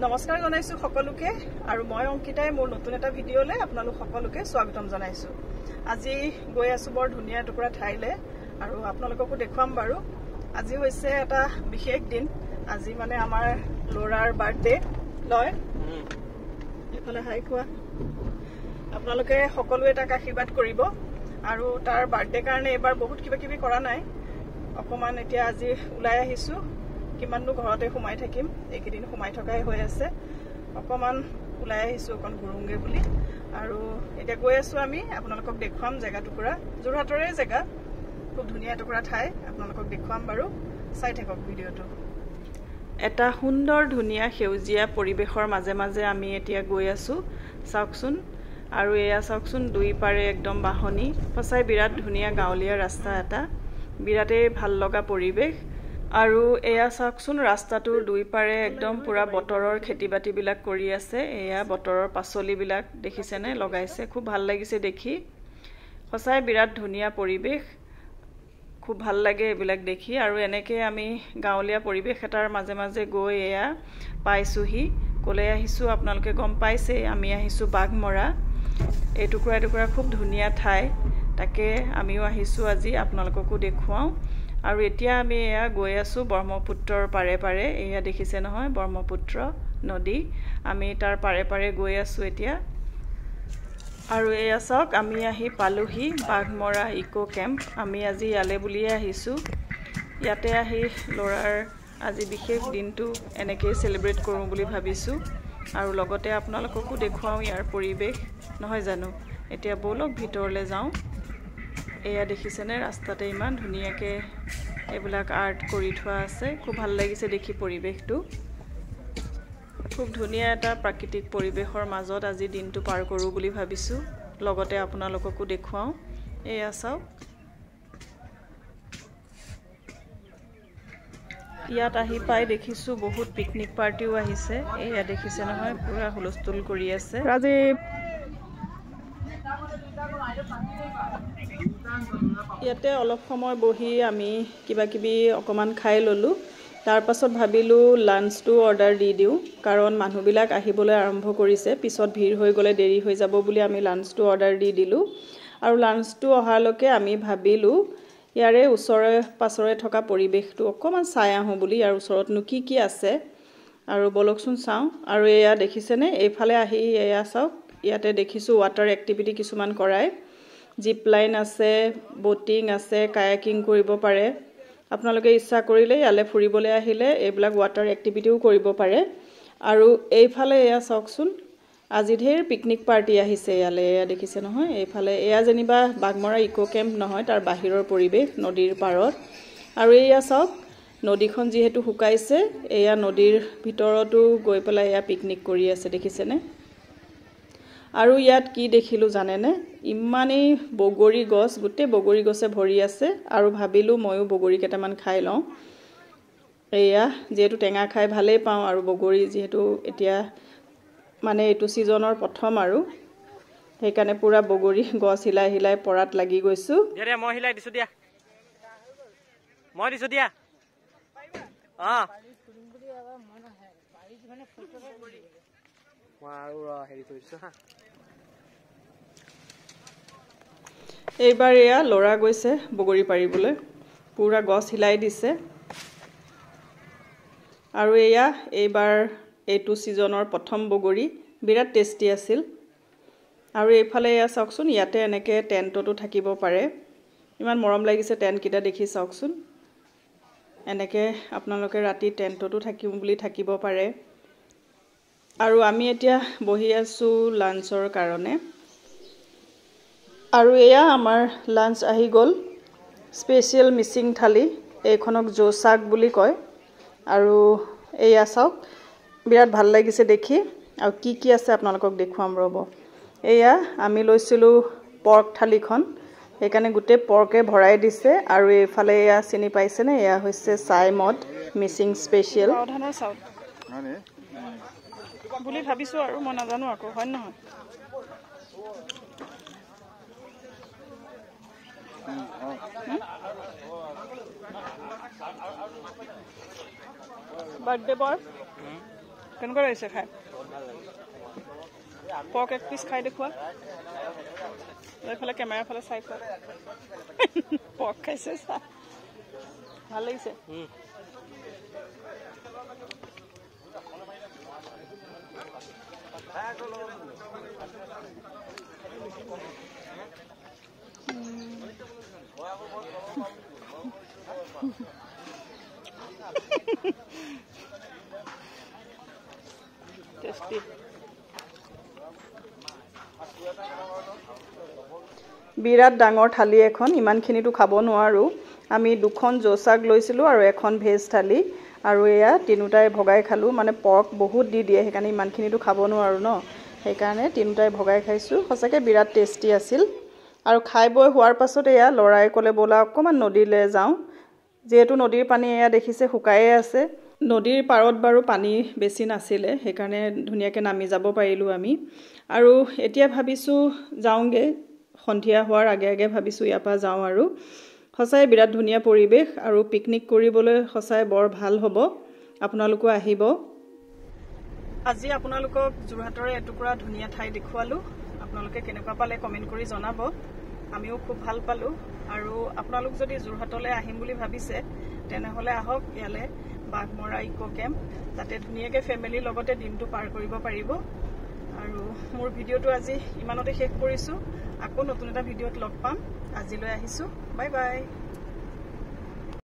নমস্কাৰ জনাইছো সকলোকে আৰু মই অংকিতাই মোৰ নতুন এটা ভিডিঅ'লে আপোনালোক সকলোকে স্বাগতম জনাইছো। আজি গৈ আছো বৰ ধুনীয়া টুকুৰা ঠাইলে আৰু আপোনালোককো দেখুৱাম বাৰু। আজি হৈছে এটা বিশেষ দিন। আজি মানে আমাৰ ল'ৰাৰ বাৰ্থডে লয়। এফালে হাই কোৱা। আপোনালোকে সকলোৱে তাক আশীৰ্বাদ কৰিব আৰু তাৰ বাৰ্থডে কাৰণে এবাৰ বহুত কিবা কিবি কৰা নাই। অকমান এতিয়া আজি ওলাই আহিছো। কিমাননো ঘৰতে সোমাই থাকিম, এইকেইদিন সোমাই থকাই হৈ আছে। অকমান ওলাই আহিছো অকণ ঘুৰুংগে বুলি আৰু এতিয়া গৈ আছো আমি আপোনালোকক দেখুৱাম জেগা টুকুৰা। যোৰহাটৰে জেগা, খুব ধুনীয়া টুকুৰা ঠাই, আপোনালোকক দেখুৱাম বাৰু। চাই থাকক ভিডিঅ'টো। এটা সুন্দৰ ধুনীয়া সেউজীয়া পৰিৱেশৰ মাজে মাজে আমি এতিয়া গৈ আছো। চাওকচোন, আৰু এয়া চাওকচোন দুই পাৰে একদম বাহনি। সঁচাই বিৰাট ধুনীয়া গাঁৱলীয়া ৰাস্তা এটা, বিৰাটেই ভাল লগা পৰিৱেশ। আৰু এয়া চাওকচোন ৰাস্তাটোৰ দুই পাৰে একদম পুৰা বতৰৰ খেতি বাতিবিলাক কৰি আছে। এয়া বতৰৰ পাচলিবিলাক দেখিছেনে লগাইছে, খুব ভাল লাগিছে দেখি। সঁচাই বিৰাট ধুনীয়া পৰিৱেশ, খুব ভাল লাগে এইবিলাক দেখি। আৰু এনেকৈ আমি গাঁৱলীয়া পৰিৱেশ এটাৰ মাজে মাজে গৈ এয়া পাইছোহি। ক'লে আহিছোঁ আপোনালোকে গম পাইছেই, আমি আহিছোঁ বাঘমৰা। এইটুকুৰা এটুকুৰা খুব ধুনীয়া ঠাই, তাকে আমিও আহিছোঁ আজি আপোনালোককো দেখুৱাওঁ। আৰু এতিয়া আমি এয়া গৈ আছোঁ ব্ৰহ্মপুত্ৰৰ পাৰে পাৰে। এয়া দেখিছে নহয় ব্ৰহ্মপুত্ৰ নদী, আমি তাৰ পাৰে পাৰে গৈ আছোঁ এতিয়া। আৰু এয়া চাওক আমি আহি পালোহি বাঘমৰা ইকো কেম্প। আমি আজি ইয়ালৈ বুলিয়ে আহিছোঁ। ইয়াতে আহি ল'ৰাৰ আজি বিশেষ দিনটো এনেকৈয়ে চেলিব্ৰেট কৰোঁ বুলি ভাবিছোঁ আৰু লগতে আপোনালোককো দেখুৱাওঁ ইয়াৰ পৰিৱেশ, নহয় জানো। এতিয়া ব'লক ভিতৰলৈ যাওঁ। এয়া দেখিছেনে ৰাস্তাতে ইমান ধুনীয়াকৈ এইবিলাক আৰ্ট কৰি থোৱা আছে, খুব ভাল লাগিছে দেখি পৰিৱেশটো। খুব ধুনীয়া এটা প্ৰাকৃতিক পৰিৱেশৰ মাজত আজি দিনটো পাৰ কৰোঁ বুলি ভাবিছোঁ, লগতে আপোনালোককো দেখুৱাওঁ। এয়া চাওক, ইয়াত আহি পাই দেখিছোঁ বহুত পিকনিক পাৰ্টিও আহিছে। এয়া দেখিছে নহয় পুৰা হুলস্থুল কৰি আছে। ৰাজীৱ, ইয়াতে অলপ সময় বহি আমি কিবা কিবি অকণমান খাই ল'লোঁ। তাৰ পাছত ভাবিলোঁ লাঞ্চটো অৰ্ডাৰ দি দিওঁ, কাৰণ মানুহবিলাক আহিবলৈ আৰম্ভ কৰিছে। পিছত ভিৰ হৈ গ'লে দেৰি হৈ যাব বুলি আমি লাঞ্চটো অৰ্ডাৰ দি দিলোঁ। আৰু লাঞ্চটো অহালৈকে আমি ভাবিলোঁ ইয়াৰে ওচৰে পাছৰে থকা পৰিৱেশটো অকণমান চাই আহোঁ বুলি। ইয়াৰ ওচৰতনো কি কি আছে আৰু বলকচোন চাওঁ। আৰু এয়া দেখিছেনে এইফালে আহি এয়া চাওক, ইয়াতে দেখিছোঁ ৱাটাৰ এক্টিভিটি কিছুমান কৰায়। জিপ লাইন আছে, ব'টিং আছে, কায়াকিং কৰিব পাৰে। আপোনালোকে ইচ্ছা কৰিলে ইয়ালৈ ফুৰিবলৈ আহিলে এইবিলাক ৱাটাৰ এক্টিভিটিও কৰিব পাৰে। আৰু এইফালে এয়া চাওকচোন, আজি ঢেৰ পিকনিক পাৰ্টি আহিছে ইয়ালৈ। এয়া দেখিছে নহয় এইফালে, এয়া যেনিবা বাঘমৰা ইকো কেম্প নহয়, তাৰ বাহিৰৰ পৰিৱেশ নদীৰ পাৰত। আৰু এয়া চাওক নদীখন যিহেতু শুকাইছে, এয়া নদীৰ ভিতৰতো গৈ পেলাই এয়া পিকনিক কৰি আছে, দেখিছেনে। আৰু ইয়াত কি দেখিলোঁ জানেনে, ইমানেই বগৰী গছ, গোটেই বগৰী গছে ভৰি আছে। আৰু ভাবিলোঁ ময়ো বগৰী কেইটামান খাই লওঁ। এয়া যিহেতু টেঙা খাই ভালেই পাওঁ আৰু বগৰী যিহেতু এতিয়া মানে এইটো ছিজনৰ প্ৰথম, আৰু সেইকাৰণে পুৰা বগৰী গছ হিলাই হিলাই পৰাত লাগি গৈছোঁ। মই হিলাই দিছোঁ দিয়া, মই দিছোঁ দিয়া। অঁ হেৰি কৰিছোঁ হা। এইবাৰ এয়া ল'ৰা গৈছে বগৰী পাৰিবলৈ, পুৰা গছ হিলাই দিছে। আৰু এয়া এইবাৰ এইটো ছিজনৰ প্ৰথম বগৰী, বিৰাট টেষ্টি আছিল। আৰু এইফালে এয়া চাওকচোন, ইয়াতে এনেকৈ টেণ্টতো থাকিব পাৰে। ইমান মৰম লাগিছে টেণ্টকেইটা দেখি চাওকচোন। এনেকৈ আপোনালোকে ৰাতি টেণ্টতো থাকিম বুলি থাকিব পাৰে। আৰু আমি এতিয়া বহি আছোঁ লাঞ্চৰ কাৰণে। আৰু এয়া আমাৰ লাঞ্চ আহি গ'ল, স্পেচিয়েল মিচিং থালি। এইখনক জোচাক বুলি কয়। আৰু এয়া চাওক বিৰাট ভাল লাগিছে দেখি। আৰু কি কি আছে আপোনালোকক দেখুৱাম ৰ'ব। এয়া আমি লৈছিলোঁ পৰ্ক থালিখন, সেইকাৰণে গোটেই পৰ্কে ভৰাই দিছে। আৰু এইফালে এয়া চিনি পাইছেনে, এয়া হৈছে চাই মদ মিচিং স্পেচিয়েল চাউল বুলি ভাবিছোঁ আৰু মই নাজানো আকৌ, হয় নহয়। বাৰ্থডে বয় কেনেকুৱা লাগিছে খাই পক এক পিচ খাই দেখুৱা এইফালে কেমেৰাৰ ফালে চাই খোৱা পক খাইছে চা ভাল লাগিছে টেষ্টি বিৰাট ডাঙৰ থালি এখন ইমানখিনিটো খাব নোৱাৰো আমি দুখন জোচাক লৈছিলো আৰু এখন ভেজ থালি আৰু এয়া তিনুটাই ভগাই খালো মানে পৰ্ক বহুত দি দিয়ে সেইকাৰণে ইমানখিনিটো খাব নোৱাৰো ন সেইকাৰণে তিনুটাই ভগাই খাইছো সঁচাকে বিৰাট টেষ্টি আছিল আৰু খাই বৈ হোৱাৰ পাছত এয়া লৰাই কলে বলা অকমান নদীলে যাওঁ যেহেতু নদীৰ পানী এয়া দেখিছে শুকায়ে আছে নদীৰ পাৰত বাৰু পানী বেছি নাছিলে সেইকাৰণে ধুনীয়াকৈ নামি যাব পাৰিলো আমি আৰু এতিয়া ভাবিছো যাওঁগে সন্ধিয়া হোৱাৰ আগে আগে ভাবিছো ইয়াৰ পৰা যাওঁ আৰু সঁচাই বিৰাট ধুনীয়া পৰিবেশ আৰু পিকনিক কৰিবলৈ সঁচাই বৰ ভাল হ'ব আপোনালোকো আহিব আজি আপোনালোকক যোৰহাটৰে এটুকুৰা ধুনীয়া ঠাই দেখুৱালো আপোনালোকে কেনেকুৱা পালে কমেন্ট কৰি জনাব আমিও খুব ভাল পালো আৰু আপোনালোক যদি যোৰহাটলৈ আহিম বুলি ভাবিছে তেনেহলে আহক ইয়ালে বাগমৰা ইকো কেম্প তাতে ধুনীয়াকৈ ফেমিলিৰ লগতে দিনটো পাৰ কৰিব পাৰিব আৰু মোৰ ভিডিওটো আজি ইমানতে শেষ কৰিছো আকৌ নতুন এটা ভিডিওত লগ পাম আজিলৈ আহিছো বাই বাই